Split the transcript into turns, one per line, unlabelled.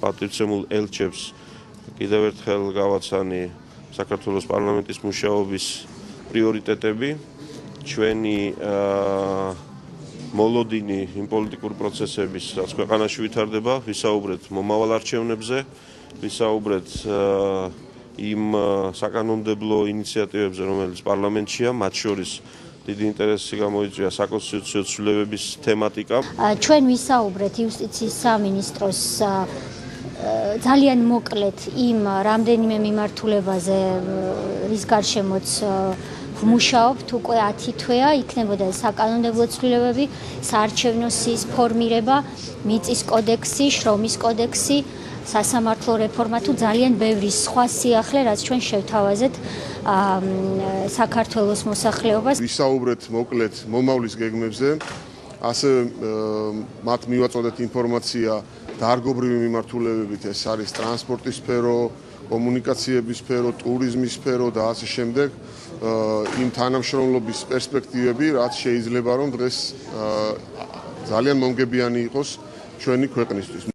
პატივცემულ ელჩებს კიდევ ერთხელ გავაცანი საქართველოს პარლამენტის მუშაობის პრიორიტეტები, ჩვენი მოლოდინი იმ პოლიტიკურ პროცესების, რაც ქვეყანაში ვითარდება, ვისაუბრეთ მომავალ არჩევნებზე, ვისაუბრეთ იმ საკანონმდებლო ინიციატივებზე, რომელიც პარლამენტშია, მათ შორის დიდი ინტერესი გამოიწვია საკონსტიტუციო ცვლილებების თემატიკა.
ჩვენ ვისაუბრეთ იუსტიციის სამინისტროს ძალიან მოკლედ იმ რამდენიმე მიმართულებაზე, რის გარშემოც ვმუშაობთ უკვე 10 თვეა, იქნებოდა საკანონმდებლო ცვლილებები, საარჩევნო სიის ფორმირება, მიწის კოდექსი, შრომის კოდექსი, სასამართლო რეფორმა თუ ძალიან ბევრი სხვა სიახლე, რაც ჩვენ შევთავაზეთ საქართველოს მოსახლეობას.
ვისაუბრეთ მოკლედ მომავლის გეგმებზე, ასევე მათ მივაწოდეთ ინფორმაცია დარგობრივი მიმართულებებით, ეს არის ტრანსპორტის სფერო, კომუნიკაციების სფერო, ტურიზმის სფერო და ასე შემდეგ, იმ თანამშრომლობის პერსპექტივები, რაც შეიძლება რომ დღეს ძალიან მომგებიანი იყოს ჩვენი ქვეყნისთვის.